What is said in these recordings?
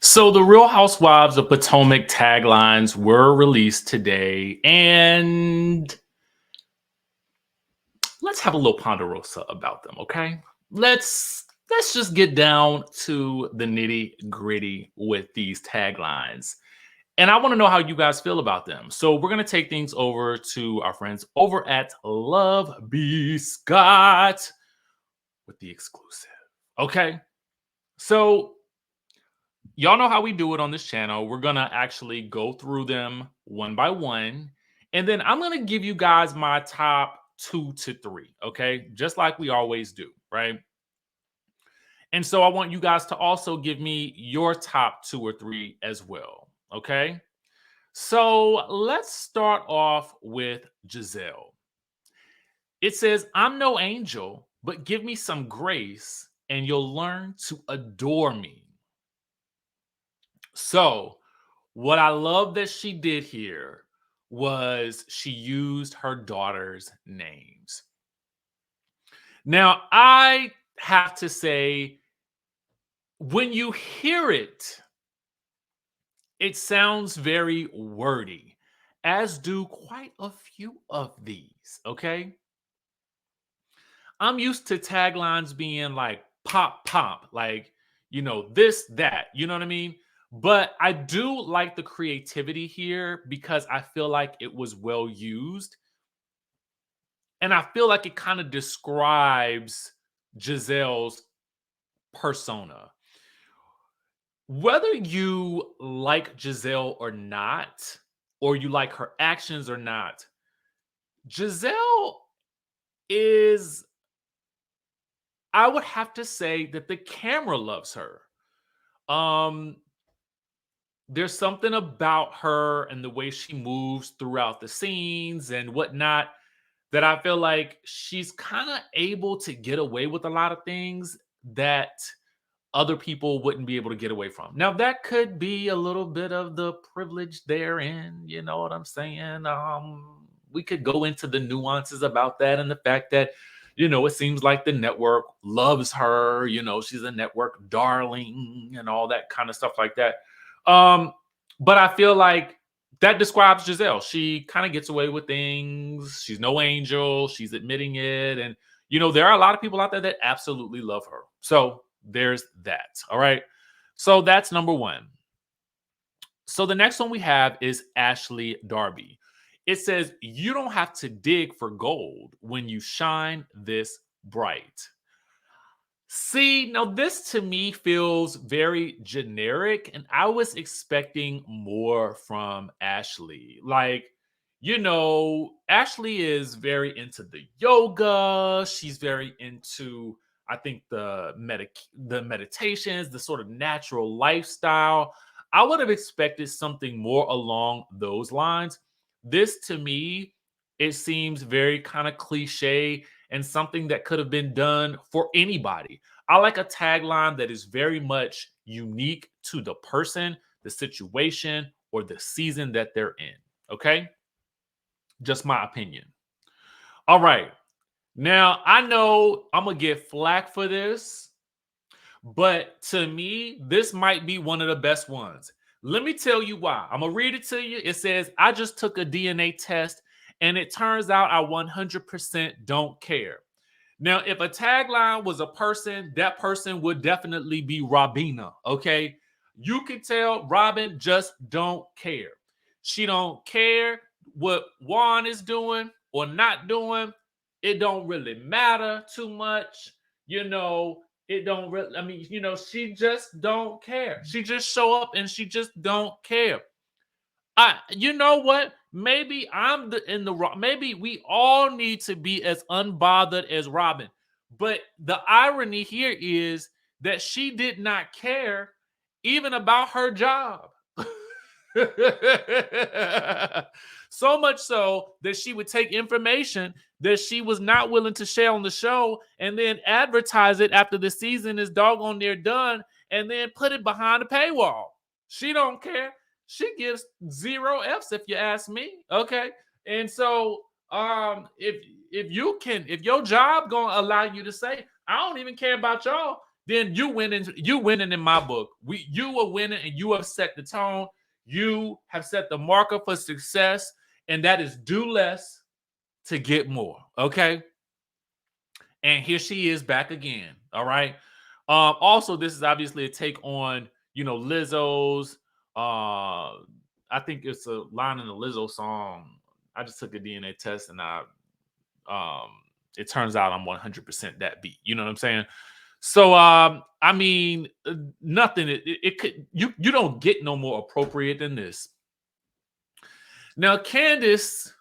So the Real Housewives of Potomac taglines were released today, and let's have a little ponderosa about them, okay? Let's just get down to the nitty-gritty with these taglines. And I want to know how you guys feel about them. So we're gonna take things over to our friends over at Love B Scott with the exclusive. Okay. So y'all know how we do it on this channel. We're going to actually go through them one by one. And then I'm going to give you guys my top 2 to 3. Okay. Just like we always do. Right. And so I want you guys to also give me your top 2 or 3 as well. Okay. So let's start off with Jazelle. It says, I'm no angel, but give me some grace and you'll learn to adore me. So, what I love that she did here was she used her daughter's names. Now, I have to say, when you hear it, it sounds very wordy, as do quite a few of these. Okay. I'm used to taglines being like pop, pop, like, this, that, you know what I mean? But I do like the creativity here because I feel like it was well used. And I feel like it kind of describes Giselle's persona. Whether you like Jazelle or not, or you like her actions or not, Jazelle is, I would have to say that the camera loves her. Um, there's something about her and the way she moves throughout the scenes and whatnot that I feel like she's kind of able to get away with a lot of things that other people wouldn't be able to get away from. Now, that could be a little bit of the privilege therein, you know what I'm saying? We could go into the nuances about that and the fact that, it seems like the network loves her, she's a network darling and all that kind of stuff like that. But I feel like that describes Jazelle. She kind of gets away with things. She's no angel. She's admitting it. And, there are a lot of people out there that absolutely love her. So there's that. All right. So that's number one. So the next one we have is Ashley Darby. It says, you don't have to dig for gold when you shine this bright. See, now this to me feels very generic, and I was expecting more from Ashley. Like, Ashley is very into the yoga. She's very into, I think, the meditations, the sort of natural lifestyle. I would have expected something more along those lines. This to me, it seems very kind of cliche and something that could have been done for anybody. I like a tagline that is very much unique to the person, the situation, or the season that they're in. Okay. Just my opinion. All right. Now, I know I'm going to get flack for this, but to me, this might be one of the best ones. Let me tell you why. I'm going to read it to you. It says, I just took a DNA test and it turns out I 100% don't care. Now, if a tagline was a person, that person would definitely be Robyn, okay? You can tell Robyn just don't care. She don't care what Juan is doing or not doing. It don't really matter too much. It don't really, she just don't care. She just show up and she just don't care. You know what? Maybe in the wrong. Maybe we all need to be as unbothered as Robyn. But the irony here is that she did not care even about her job. So much so that she would take information that she was not willing to share on the show and then advertise it after the season is doggone near done and then put it behind a paywall. She don't care. She gives 0 F's if you ask me. Okay. And so if your job gonna allow you to say, I don't even care about y'all, then you winning. You winning in my book. You are winning, and you have set the tone. You have set the marker for success, and that is do less to get more. Okay. And here she is back again. All right. Also, this is obviously a take on, Lizzo's. I think it's a line in the Lizzo song. I just took a DNA test and um it turns out I'm 100% that beat. You know what I'm saying? So I mean, nothing. It could you don't get no more appropriate than this. Now, Candace,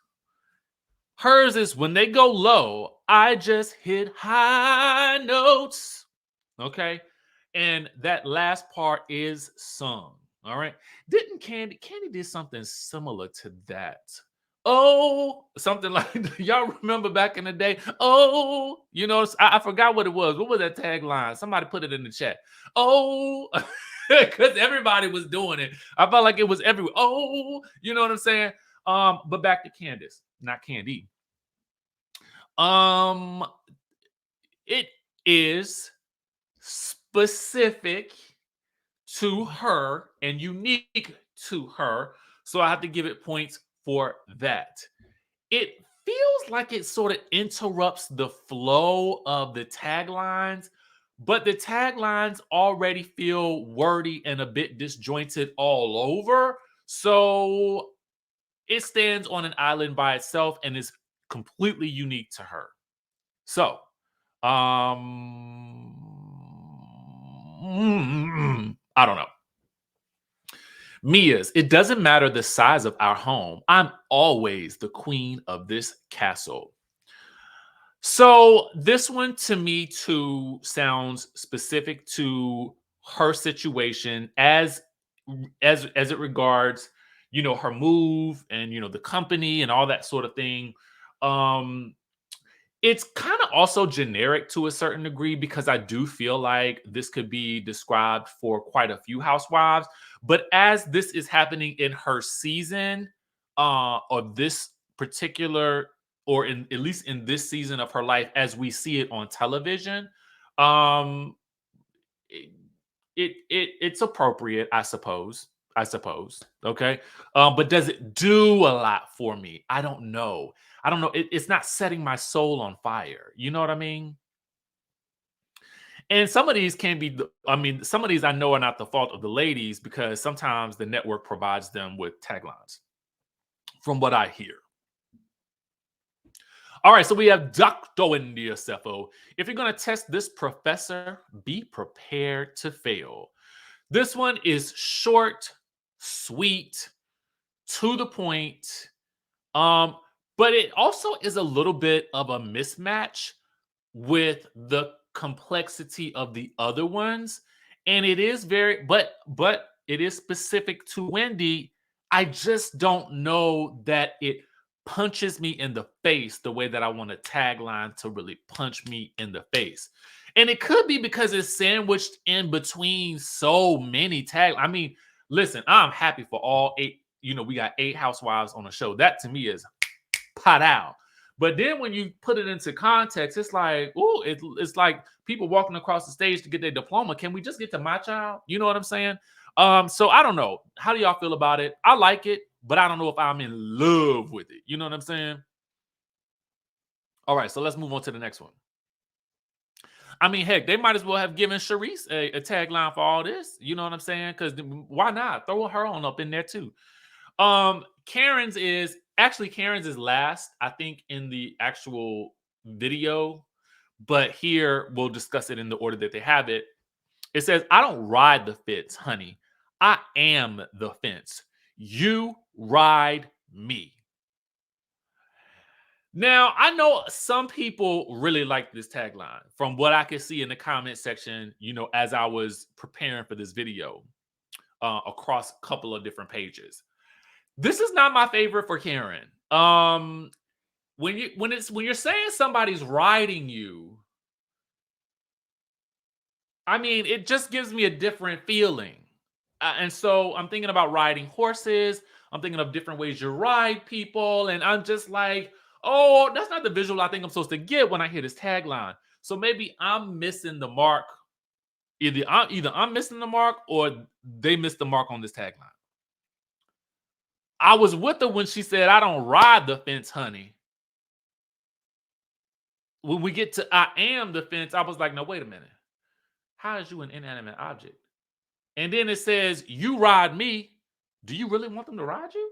hers is when they go low, I just hit high notes. Okay. And that last part is sung. All right. Didn't Candy did something similar to that? Oh, something like y'all remember back in the day. Oh, I forgot what it was. What was that tagline? Somebody put it in the chat. Oh, because everybody was doing it. I felt like it was everywhere. Oh, you know what I'm saying? But back to Candace, not Candy. It is specific to her and unique to her. So I have to give it points for that. It feels like it sort of interrupts the flow of the taglines, but the taglines already feel wordy and a bit disjointed all over. So it stands on an island by itself and is completely unique to her. So, I don't know. Mia's, it doesn't matter the size of our home. I'm always the queen of this castle. So this one to me too sounds specific to her situation as it regards, her move and the company and all that sort of thing. Um it's kind of also generic to a certain degree because I do feel like this could be described for quite a few housewives. But as this is happening in her season, or this particular, or in at least in this season of her life, as we see it on television, um, it, it's appropriate, I suppose. I suppose. Okay. But does it do a lot for me? I don't know. I don't know. It's not setting my soul on fire. You know what I mean? And some of these can be, some of these I know are not the fault of the ladies because sometimes the network provides them with taglines, from what I hear. All right, so we have Dr. India SEO. If you're going to test this professor, be prepared to fail. This one is short, sweet, to the point. But it also is a little bit of a mismatch with the complexity of the other ones. And it is but it is specific to Wendy. I just don't know that it punches me in the face the way that I want a tagline to really punch me in the face. And it could be because it's sandwiched in between so many listen, I'm happy for all 8. We got 8 housewives on the show. That to me is pot out. But then when you put it into context, it's like, ooh, it's like people walking across the stage to get their diploma. Can we just get to my child? You know what I'm saying? So I don't know. How do y'all feel about it? I like it, but I don't know if I'm in love with it. You know what I'm saying? All right, so let's move on to the next one. I mean, heck, they might as well have given Sharice a tagline for all this. You know what I'm saying? Because why not? Throw her on up in there too. Karen's is last, I think, in the actual video, but here we'll discuss it in the order that they have it. It says, I don't ride the fence, honey. I am the fence. You ride me. Now, I know some people really like this tagline from what I could see in the comment section, as I was preparing for this video across a couple of different pages. This is not my favorite for Karen. When you're saying somebody's riding you, it just gives me a different feeling. And so I'm thinking about riding horses. I'm thinking of different ways you ride people. And I'm just like, oh, that's not the visual I think I'm supposed to get when I hear this tagline. So maybe I'm missing the mark Either I'm missing the mark or they missed the mark on this tagline. I was with her when she said, "I don't ride the fence, honey." When we get to "I am the fence," I was like, "No, wait a minute. How is you an inanimate object?" And then it says, "You ride me." Do you really want them to ride you?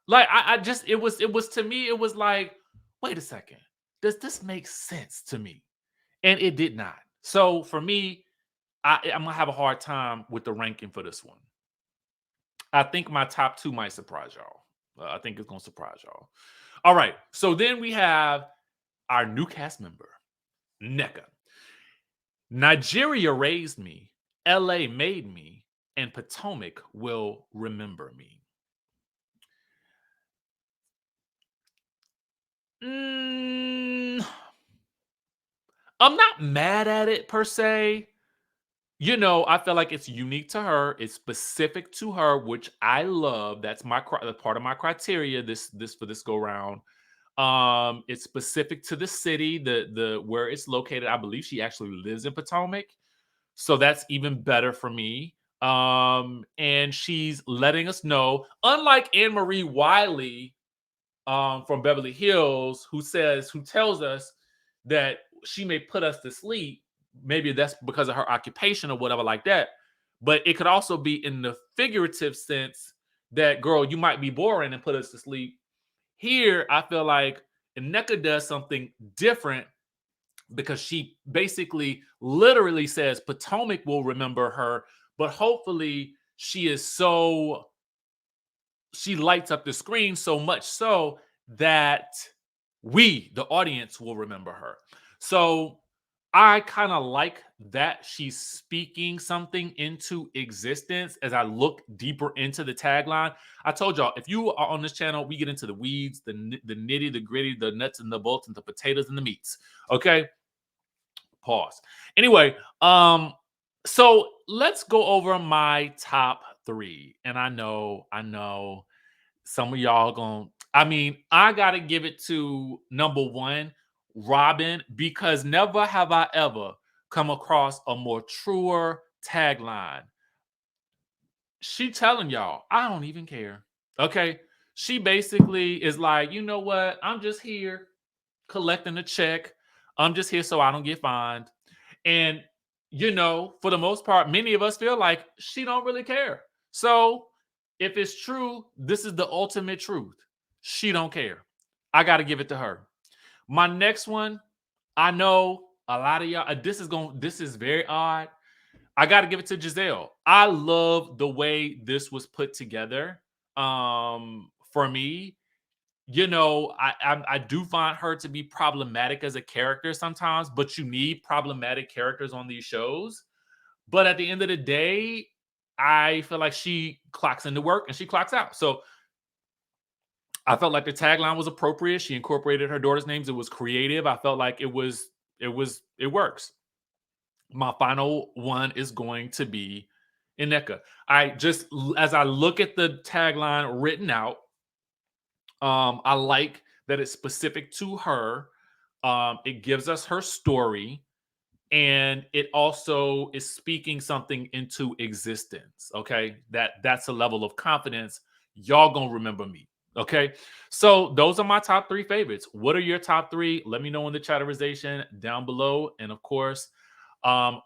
Like I just it was to me, it was like, wait a second. Does this make sense to me? And it did not. So for me, I'm gonna have a hard time with the ranking for this one. I think my top two might surprise y'all. I think it's gonna surprise y'all. All right. So then we have our new cast member, NECA. Nigeria raised me, LA made me, and Potomac will remember me. Mm, I'm not mad at it per se. I feel like it's unique to her. It's specific to her, which I love. That's part of my criteria. This for this go round. It's specific to the city, the where it's located. I believe she actually lives in Potomac, so that's even better for me. And she's letting us know, unlike Anne Marie Wiley, from Beverly Hills, who tells us that she may put us to sleep. Maybe that's because of her occupation or whatever like that. But it could also be in the figurative sense that, girl, you might be boring and put us to sleep. Here, I feel like NECA does something different because she basically literally says Potomac will remember her, but hopefully she lights up the screen so much so that we, the audience, will remember her. So I kind of like that she's speaking something into existence as I look deeper into the tagline. I told y'all, if you are on this channel, we get into the weeds, the nitty, the gritty, the nuts and the bolts, and the potatoes and the meats. Okay. Pause. Anyway, so let's go over my top three. And I know some of y'all I gotta give it to number one, Robyn, because never have I ever come across a more truer tagline. She telling y'all, I don't even care. Okay. She basically is like, you know what? I'm just here collecting a check. I'm just here so I don't get fined. And for the most part, many of us feel like she don't really care. So if it's true, this is the ultimate truth. She don't care. I got to give it to her. My next one, I know a lot of y'all. This is very odd. I got to give it to Jazelle. I love the way this was put together. For me, I do find her to be problematic as a character sometimes, but you need problematic characters on these shows. But at the end of the day, I feel like she clocks into work and she clocks out. So I felt like the tagline was appropriate. She incorporated her daughter's names. It was creative. I felt like it works. My final one is going to be NECA. As I look at the tagline written out, I like that it's specific to her. It gives us her story, and it also is speaking something into existence. Okay, that's a level of confidence. Y'all gonna remember me. Okay, so those are my top three favorites. What are your top three? Let me know in the chatterization down below, and of course,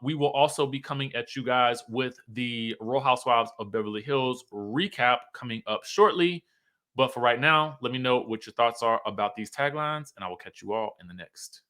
we will also be coming at you guys with the Real Housewives of Beverly Hills recap coming up shortly. But for right now, let me know what your thoughts are about these taglines, and I will catch you all in the next.